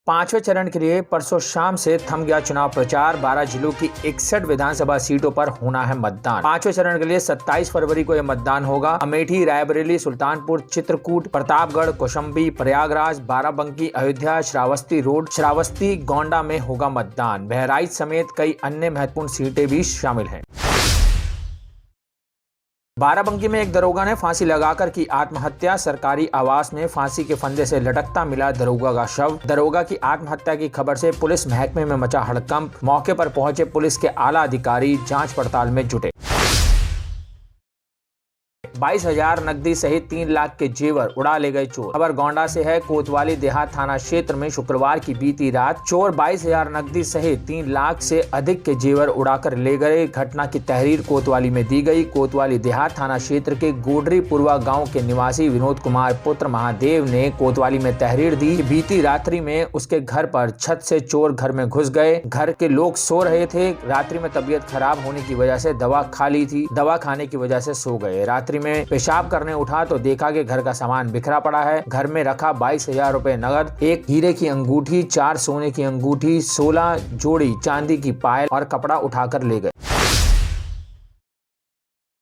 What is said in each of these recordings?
पांचवें चरण के लिए परसों शाम से थम गया चुनाव प्रचार। 12 जिलों की 61 विधानसभा सीटों पर होना है मतदान। पांचवें चरण के लिए 27 फरवरी को यह मतदान होगा। अमेठी, रायबरेली, सुल्तानपुर, चित्रकूट, प्रतापगढ़, कौशाम्बी, प्रयागराज, बाराबंकी, अयोध्या, श्रावस्ती रोड, श्रावस्ती, गोंडा में होगा मतदान। बहराइच समेत कई अन्य महत्वपूर्ण सीटें भी शामिल हैं। बाराबंकी में एक दरोगा ने फांसी लगाकर की आत्महत्या। सरकारी आवास में फांसी के फंदे से लटकता मिला दरोगा का शव। दरोगा की आत्महत्या की खबर से पुलिस महकमे में मचा हड़कंप। मौके पर पहुंचे पुलिस के आला अधिकारी जांच पड़ताल में जुटे। 22,000 नकदी सहित 3 लाख के जेवर उड़ा ले गए चोर। खबर गोंडा से है। कोतवाली देहात थाना क्षेत्र में शुक्रवार की बीती रात चोर 22,000 नकदी सहित 3 लाख से अधिक के जेवर उड़ाकर ले गए। घटना की तहरीर कोतवाली में दी गई। कोतवाली देहात थाना क्षेत्र के गोडरी पुरवा गांव के निवासी विनोद कुमार पुत्र महादेव ने कोतवाली में तहरीर दी। बीती रात्रि में उसके घर पर छत से चोर घर में घुस गए। घर के लोग सो रहे थे। रात्रि में तबीयत खराब होने की वजह से दवा खा ली थी। दवा खाने की वजह से सो गए। रात्रि में पेशाब करने उठा तो देखा कि घर का सामान बिखरा पड़ा है। घर में रखा 22,000 रुपए नगद, 1 हीरे की अंगूठी, 4 सोने की अंगूठी, 16 जोड़ी चांदी की पायल और कपड़ा उठाकर ले गए।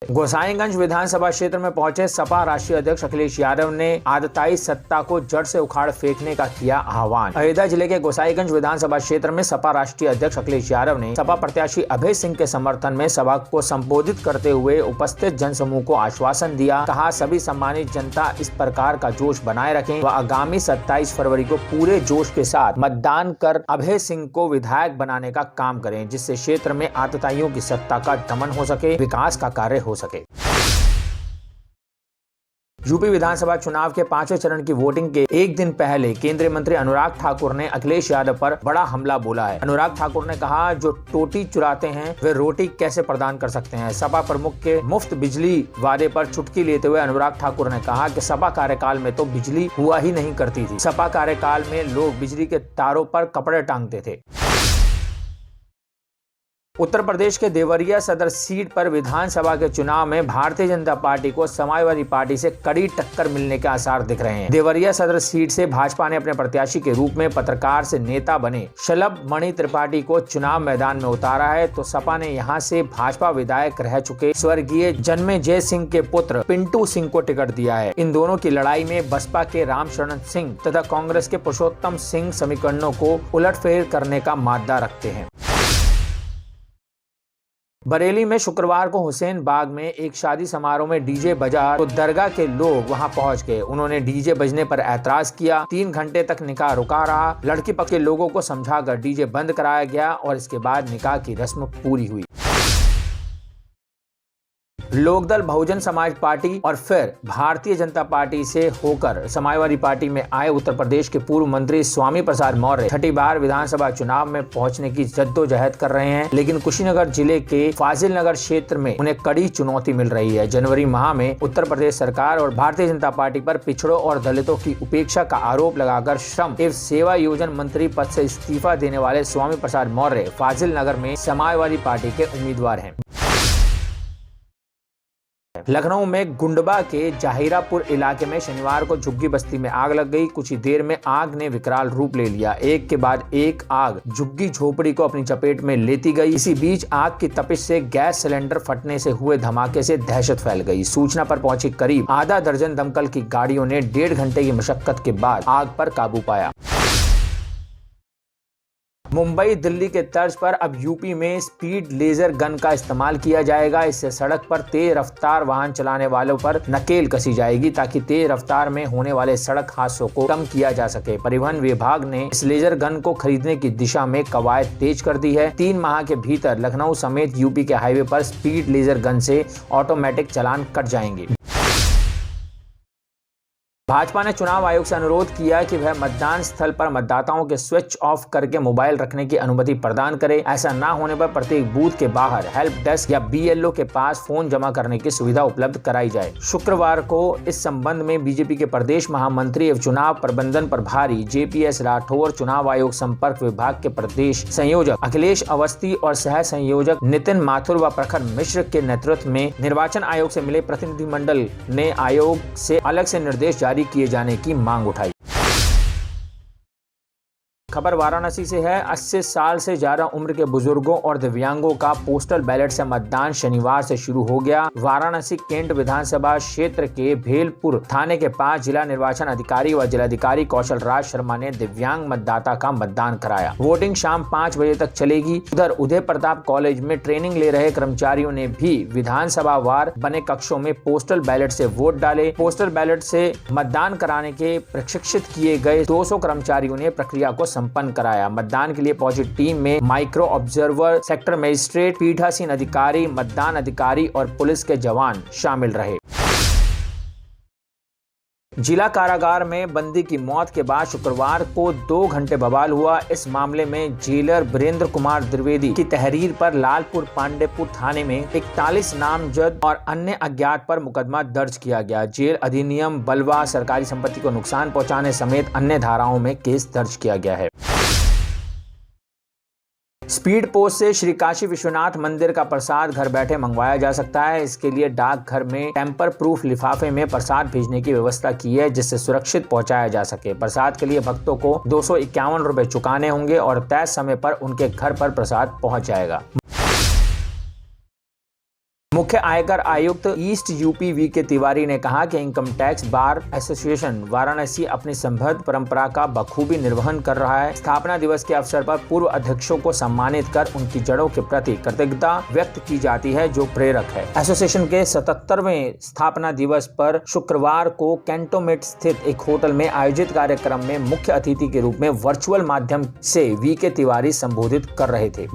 गोसाईगंज विधानसभा क्षेत्र में पहुंचे सपा राष्ट्रीय अध्यक्ष अखिलेश यादव ने आदताई सत्ता को जड़ से उखाड़ फेंकने का किया आह्वान। अयोध्या जिले के गोसाईगंज विधानसभा क्षेत्र में सपा राष्ट्रीय अध्यक्ष अखिलेश यादव ने सपा प्रत्याशी अभय सिंह के समर्थन में सभा को संबोधित करते हुए उपस्थित जनसमूह को आश्वासन दिया। कहा, सभी सम्मानित जनता इस प्रकार का जोश बनाए रखें व आगामी 27 फरवरी को पूरे जोश के साथ मतदान कर अभय सिंह को विधायक बनाने का काम करें, जिससे क्षेत्र में आतताइयों की सत्ता का दमन हो सके, विकास का कार्य हो सके। यूपी विधानसभा चुनाव के 5वें चरण की वोटिंग के एक दिन पहले केंद्रीय मंत्री अनुराग ठाकुर ने अखिलेश यादव पर बड़ा हमला बोला है। अनुराग ठाकुर ने कहा, जो टोटी चुराते हैं वे रोटी कैसे प्रदान कर सकते हैं। सपा प्रमुख के मुफ्त बिजली वादे पर चुटकी लेते हुए अनुराग ठाकुर ने कहा कि सपा कार्यकाल में तो बिजली हुआ ही नहीं करती थी। सपा कार्यकाल में लोग बिजली के तारों पर कपड़े टांगते थे। उत्तर प्रदेश के देवरिया सदर सीट पर विधानसभा के चुनाव में भारतीय जनता पार्टी को समाजवादी पार्टी से कड़ी टक्कर मिलने के आसार दिख रहे हैं। देवरिया सदर सीट से भाजपा ने अपने प्रत्याशी के रूप में पत्रकार से नेता बने शलभ मणि त्रिपाठी को चुनाव मैदान में उतारा है, तो सपा ने यहां से भाजपा विधायक रह चुके स्वर्गीय जन्मेजय सिंह के पुत्र पिंटू सिंह को टिकट दिया है। इन दोनों की लड़ाई में बसपा के रामशरण सिंह तथा कांग्रेस के पुरुषोत्तम सिंह समीकरणों को उलटफेर करने का मादा रखते हैं। बरेली में शुक्रवार को हुसैन बाग में एक शादी समारोह में डीजे बजा तो दरगाह के लोग वहां पहुंच गए। उन्होंने डीजे बजने पर ऐतराज किया। 3 घंटे तक निकाह रुका रहा। लड़की पक्ष के लोगों को समझाकर डीजे बंद कराया गया और इसके बाद निकाह की रस्म पूरी हुई। लोकदल बहुजन समाज पार्टी और फिर भारतीय जनता पार्टी से होकर समाजवादी पार्टी में आए उत्तर प्रदेश के पूर्व मंत्री स्वामी प्रसाद मौर्य 6ठी बार विधानसभा चुनाव में पहुंचने की जद्दोजहद कर रहे हैं, लेकिन कुशीनगर जिले के फाजिल नगर क्षेत्र में उन्हें कड़ी चुनौती मिल रही है। जनवरी माह में उत्तर प्रदेश सरकार और भारतीय जनता पार्टी पर पिछड़ों और दलितों की उपेक्षा का आरोप लगाकर श्रम एवं सेवा योजना मंत्री पद से इस्तीफा देने वाले स्वामी प्रसाद मौर्य फाजिल नगर में समाजवादी पार्टी के उम्मीदवार हैं। लखनऊ में गुंडबा के जाहिरापुर इलाके में शनिवार को झुग्गी बस्ती में आग लग गई। कुछ ही देर में आग ने विकराल रूप ले लिया। एक के बाद एक आग झुग्गी झोपड़ी को अपनी चपेट में लेती गई। इसी बीच आग की तपिश से गैस सिलेंडर फटने से हुए धमाके से दहशत फैल गई। सूचना पर पहुंची करीब आधा दर्जन दमकल की गाड़ियों ने 1.5 घंटे की मशक्कत के बाद आग पर काबू पाया। मुंबई दिल्ली के तर्ज पर अब यूपी में स्पीड लेजर गन का इस्तेमाल किया जाएगा। इससे सड़क पर तेज रफ्तार वाहन चलाने वालों पर नकेल कसी जाएगी ताकि तेज रफ्तार में होने वाले सड़क हादसों को कम किया जा सके। परिवहन विभाग ने इस लेजर गन को खरीदने की दिशा में कवायद तेज कर दी है। 3 माह के भीतर लखनऊ समेत यूपी के हाईवे पर स्पीड लेजर गन से ऑटोमेटिक चालान कट जाएंगे। भाजपा ने चुनाव आयोग से अनुरोध किया कि वह मतदान स्थल पर मतदाताओं के स्विच ऑफ करके मोबाइल रखने की अनुमति प्रदान करे। ऐसा न होने पर प्रत्येक बूथ के बाहर हेल्प डेस्क या BLO के पास फोन जमा करने की सुविधा उपलब्ध कराई जाए। शुक्रवार को इस संबंध में बीजेपी के प्रदेश महामंत्री एवं चुनाव प्रबंधन प्रभारी JPS राठौर, चुनाव आयोग संपर्क विभाग के प्रदेश संयोजक अखिलेश अवस्थी और सह संयोजक नितिन माथुर व प्रखर मिश्र के नेतृत्व में निर्वाचन आयोग से मिले प्रतिनिधिमंडल ने आयोग से अलग से निर्देश जारी किए जाने की मांग उठाई। खबर वाराणसी से है। 80 साल से ज्यादा उम्र के बुजुर्गों और दिव्यांगों का पोस्टल बैलेट से मतदान शनिवार से शुरू हो गया। वाराणसी कैंट विधानसभा क्षेत्र के भेलपुर थाने के पास जिला निर्वाचन अधिकारी व जिलाधिकारी कौशल राज शर्मा ने दिव्यांग मतदाता का मतदान कराया। वोटिंग शाम 5 बजे तक चलेगी। उधर उदय प्रताप कॉलेज में ट्रेनिंग ले रहे कर्मचारियों ने भी विधानसभा वार बने कक्षों में पोस्टल बैलेट से वोट डाले। पोस्टल बैलेट से मतदान कराने के प्रशिक्षित किए गए 200 कर्मचारियों ने प्रक्रिया को संपन्न कराया। मतदान के लिए पहुंची टीम में माइक्रो ऑब्जर्वर, सेक्टर मजिस्ट्रेट, पीठासीन अधिकारी, मतदान अधिकारी और पुलिस के जवान शामिल रहे। जिला कारागार में बंदी की मौत के बाद शुक्रवार को 2 घंटे बवाल हुआ। इस मामले में जेलर वीरेंद्र कुमार द्विवेदी की तहरीर पर लालपुर पांडेपुर थाने में 41 नामजद और अन्य अज्ञात पर मुकदमा दर्ज किया गया। जेल अधिनियम, बलवा, सरकारी संपत्ति को नुकसान पहुंचाने समेत अन्य धाराओं में केस दर्ज किया गया है। स्पीड पोस्ट से श्री काशी विश्वनाथ मंदिर का प्रसाद घर बैठे मंगवाया जा सकता है। इसके लिए डाकघर में टेम्पर प्रूफ लिफाफे में प्रसाद भेजने की व्यवस्था की है, जिससे सुरक्षित पहुंचाया जा सके। प्रसाद के लिए भक्तों को 251 रुपए चुकाने होंगे और तय समय पर उनके घर पर प्रसाद पहुंच जाएगा। मुख्य आयकर आयुक्त ईस्ट यूपी वी.के. तिवारी ने कहा कि income tax bar association Varanasi अपनी समृद्ध परंपरा का बखूबी निर्वहन कर रहा है। स्थापना दिवस के अवसर पर पूर्व अध्यक्षों को सम्मानित कर उनकी जड़ों के प्रति कृतज्ञता व्यक्त की जाती है, जो प्रेरक है। एसोसिएशन के 77वें स्थापना दिवस पर शुक्रवार को कैंटोनमेंट स्थित एक होटल में आयोजित कार्यक्रम में मुख्य अतिथि के रूप में वर्चुअल माध्यम से वी.के. तिवारी संबोधित कर रहे थे।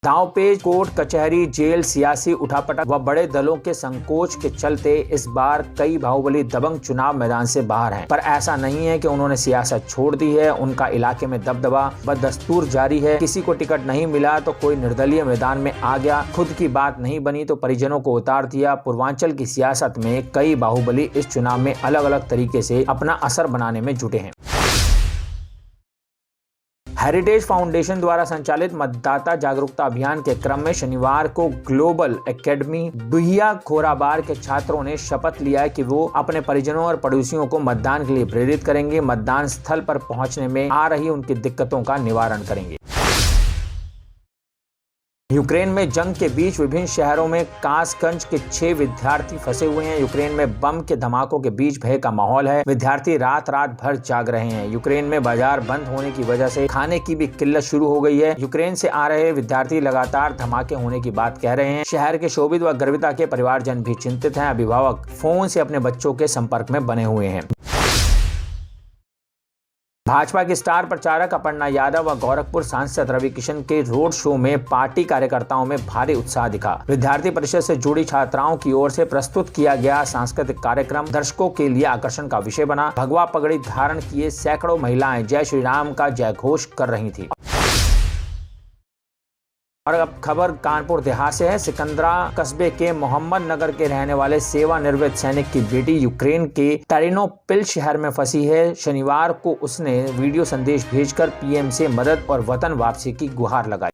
दांवपेच, कोर्ट कचहरी, जेल, सियासी उठापटक व बड़े दलों के संकोच के चलते इस बार कई बाहुबली दबंग चुनाव मैदान से बाहर हैं। पर ऐसा नहीं है कि उन्होंने सियासत छोड़ दी है। उनका इलाके में दबदबा बदस्तूर जारी है। किसी को टिकट नहीं मिला तो कोई निर्दलीय मैदान में आ गया। खुद की बात नहीं बनी तो परिजनों को उतार दिया। पूर्वांचल की सियासत में कई बाहुबली इस चुनाव में अलग अलग तरीके से अपना असर बनाने में जुटे हैं। हेरिटेज फाउंडेशन द्वारा संचालित मतदाता जागरूकता अभियान के क्रम में शनिवार को ग्लोबल एकेडमी बुहिया खोराबार के छात्रों ने शपथ लिया है कि वो अपने परिजनों और पड़ोसियों को मतदान के लिए प्रेरित करेंगे। मतदान स्थल पर पहुंचने में आ रही उनकी दिक्कतों का निवारण करेंगे। यूक्रेन में जंग के बीच विभिन्न शहरों में कासगंज के 6 विद्यार्थी फंसे हुए हैं। यूक्रेन में बम के धमाकों के बीच भय का माहौल है। विद्यार्थी रात भर जाग रहे हैं। यूक्रेन में बाजार बंद होने की वजह से खाने की भी किल्लत शुरू हो गई है। यूक्रेन से आ रहे विद्यार्थी लगातार धमाके होने की बात कह रहे हैं। शहर के शोभित व गर्विता के परिवारजन भी चिंतित हैं। अभिभावक फोन से अपने बच्चों के संपर्क में बने हुए हैं। भाजपा की स्टार प्रचारक अपर्णा यादव व गोरखपुर सांसद रवि किशन के रोड शो में पार्टी कार्यकर्ताओं में भारी उत्साह दिखा। विद्यार्थी परिषद से जुड़ी छात्राओं की ओर से प्रस्तुत किया गया सांस्कृतिक कार्यक्रम दर्शकों के लिए आकर्षण का विषय बना। भगवा पगड़ी धारण किए सैकड़ों महिलाएं जय श्री राम का जयघोष कर रही थी। और अब खबर कानपुर देहात से है। सिकंदरा कस्बे के मोहम्मद नगर के रहने वाले सेवानिवृत्त सैनिक की बेटी यूक्रेन के टेरिनोपिल शहर में फंसी है। शनिवार को उसने वीडियो संदेश भेजकर पीएम से मदद और वतन वापसी की गुहार लगाई।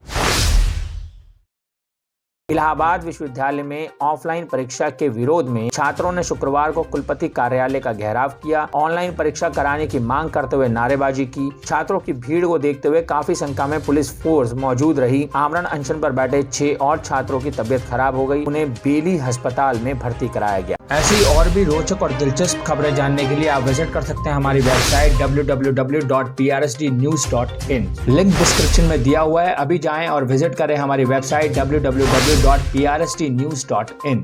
इलाहाबाद विश्वविद्यालय में ऑफलाइन परीक्षा के विरोध में छात्रों ने शुक्रवार को कुलपति कार्यालय का घेराव किया। ऑनलाइन परीक्षा कराने की मांग करते हुए नारेबाजी की। छात्रों की भीड़ को देखते हुए काफी संख्या में पुलिस फोर्स मौजूद रही। आमरण अनशन पर बैठे 6 और छात्रों की तबीयत खराब हो गई। उन्हें बेली अस्पताल में भर्ती कराया गया। ऐसी और भी रोचक और दिलचस्प खबरें जानने के लिए आप विजिट कर सकते हैं हमारी वेबसाइट www.prsdnews.in। लिंक डिस्क्रिप्शन में दिया हुआ है। अभी जाएं और विजिट करें हमारी वेबसाइट www.prsdnews.in।